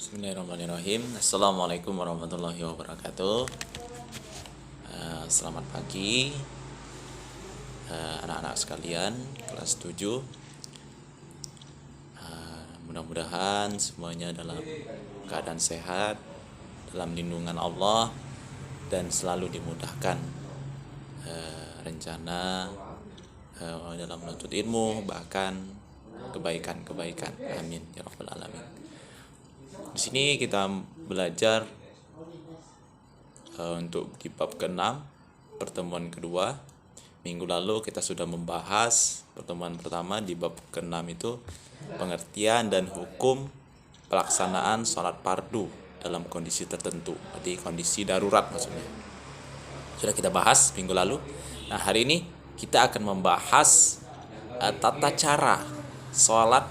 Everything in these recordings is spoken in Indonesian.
Bismillahirrahmanirrahim. Assalamualaikum warahmatullahi wabarakatuh. Selamat pagi anak-anak sekalian kelas 7. Mudah-mudahan semuanya dalam keadaan sehat, dalam lindungan Allah, dan selalu dimudahkan rencana dalam menuntut ilmu, bahkan kebaikan-kebaikan. Amin ya rabbal alamin. Di sini kita belajar untuk di bab ke-6, pertemuan kedua. Minggu lalu kita sudah membahas pertemuan pertama di bab ke-6 itu pengertian dan hukum pelaksanaan sholat fardu dalam kondisi tertentu, jadi kondisi darurat maksudnya. Sudah kita bahas minggu lalu. Nah, hari ini kita akan membahas tata cara sholat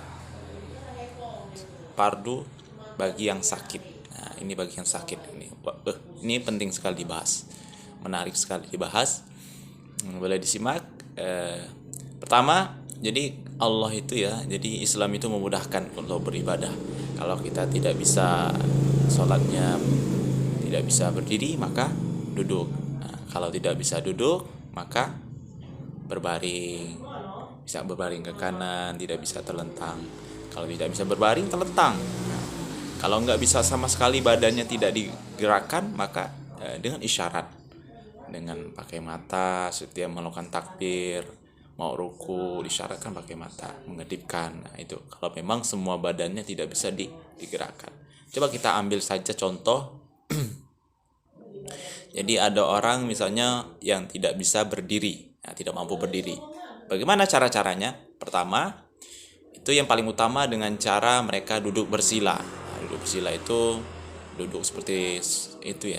fardu bagi yang sakit. Nah, ini bagi yang sakit ini penting sekali dibahas, menarik sekali dibahas. Boleh disimak. Pertama, jadi Allah itu jadi Islam itu memudahkan untuk beribadah. Kalau kita tidak bisa sholatnya, tidak bisa berdiri, maka duduk. Nah, kalau tidak bisa duduk, maka berbaring. Bisa berbaring ke kanan, tidak bisa terlentang. Kalau tidak bisa berbaring, terlentang. Kalau nggak bisa sama sekali badannya tidak digerakkan, maka dengan isyarat, dengan pakai mata setiap melakukan takbir, mau ruku, disyaratkan pakai mata, mengedipkan. Nah, itu kalau memang semua badannya tidak bisa digerakkan. Coba kita ambil saja contoh. Jadi ada orang misalnya yang tidak bisa berdiri, tidak mampu berdiri. Bagaimana cara-caranya? Pertama, itu yang paling utama dengan cara mereka duduk bersila. Duduk bersila itu duduk seperti itu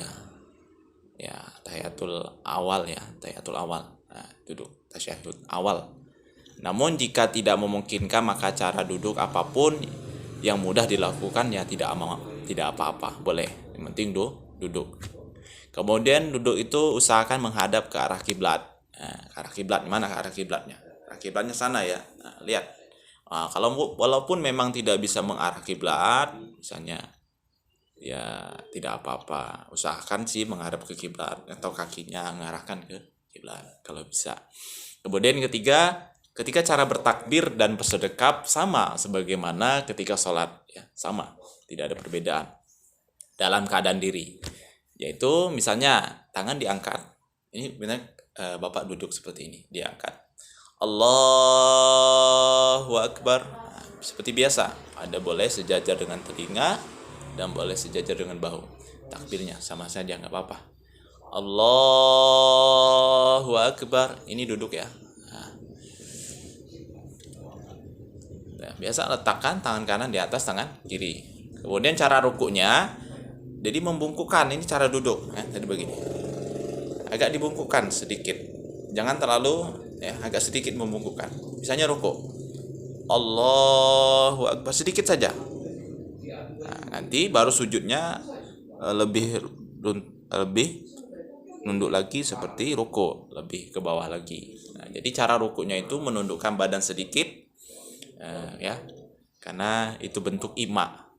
tahiyatul awal. Nah, duduk tasyahud awal. Namun jika tidak memungkinkan, maka cara duduk apapun yang mudah dilakukan tidak apa-apa, boleh. Yang penting duduk. Kemudian duduk itu usahakan menghadap ke arah kiblat. Nah, ke arah kiblat mana arah kiblatnya? Arah kiblatnya sana ya. Nah, lihat. Nah, walaupun memang tidak bisa mengarah kiblat, misalnya tidak apa-apa. Usahakan sih menghadap ke kiblat atau kakinya mengarahkan ke kiblat kalau bisa. Kemudian ketika cara bertakbir dan bersedekap sama sebagaimana ketika sholat, sama, tidak ada perbedaan dalam keadaan diri. Yaitu misalnya tangan diangkat. Ini benar Bapak duduk seperti ini, diangkat. Allahu Akbar. Nah, seperti biasa, ada boleh sejajar dengan telinga dan boleh sejajar dengan bahu. Takbirnya sama saja, nggak apa-apa. Allahu Akbar. Ini duduk ya. Nah, biasa letakkan tangan kanan di atas tangan kiri. Kemudian cara rukuknya, jadi membungkukkan. Ini cara duduk. Tadi begini. Agak dibungkukkan sedikit. Jangan terlalu agak sedikit membungkukkan. Misalnya rukuk, Allahu Akbar, sedikit saja. Nah, nanti baru sujudnya lebih nunduk lagi seperti rukuk, lebih ke bawah lagi. Nah, jadi cara rukuknya itu menundukkan badan sedikit, karena itu bentuk ima.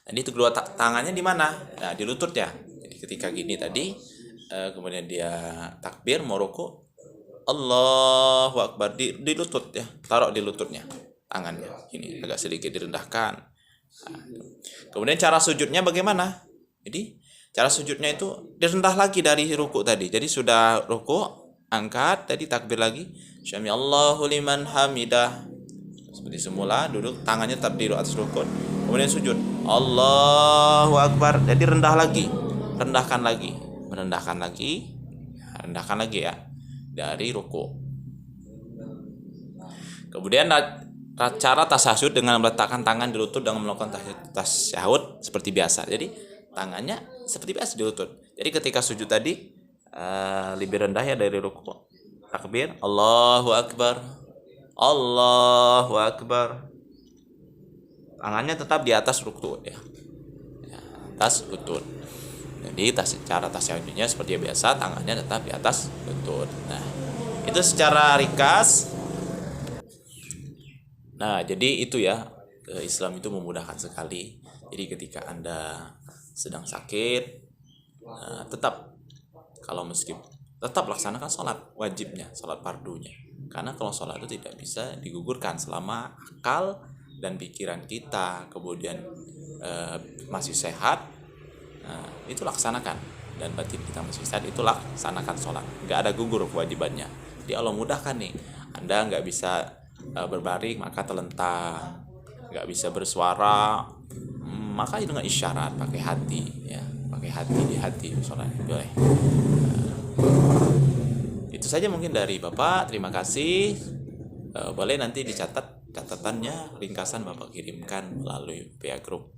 Jadi itu kedua tangannya di mana? Nah, di lutut ya. Jadi ketika gini tadi. Kemudian dia takbir mau rukuk, Allahu Akbar, di lutut ya, taruh di lututnya tangannya, ini agak sedikit direndahkan. Kemudian cara sujudnya bagaimana? Jadi cara sujudnya itu direndah lagi dari rukuk tadi. Jadi sudah rukuk, angkat, tadi takbir lagi, Sami Allahu liman hamidah, seperti semula, duduk, tangannya tetap di atas rukuk. Kemudian sujud, Allahu Akbar, jadi rendah lagi, rendahkan lagi ya dari ruku. Kemudian cara tasyahud dengan meletakkan tangan di lutut dan melakukan tasyahud seperti biasa. Jadi tangannya seperti biasa di lutut. Jadi ketika sujud tadi lebih rendah ya dari ruku. Takbir, Allahu Akbar. Tangannya tetap di atas lutut ya. Atas lutut. Jadi cara tasyahudnya seperti biasa, tangannya tetap di atas lutut. Nah, itu secara ringkas. Nah, jadi itu ya Islam itu memudahkan sekali. Jadi ketika Anda sedang sakit, tetap tetap laksanakan sholat wajibnya, sholat fardunya. Karena kalau sholat itu tidak bisa digugurkan selama akal dan pikiran kita kemudian masih sehat. Itu laksanakan, dan batin kita masih sehat, itu laksanakan sholat, nggak ada gugur kewajibannya. Jadi Allah mudahkan nih, Anda nggak bisa berbaring maka telentang, nggak bisa bersuara, maka dengan isyarat pakai hati, ya pakai hati, di hati sholat boleh. Itu saja mungkin dari Bapak, terima kasih. Boleh nanti dicatat catatannya, ringkasan Bapak kirimkan melalui via grup.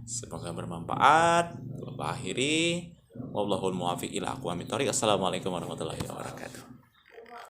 Semoga bermanfaat. Bapak akhiri, wallahul muwaffiq ila aqwamit thoriq. Assalamualaikum warahmatullahi wabarakatuh.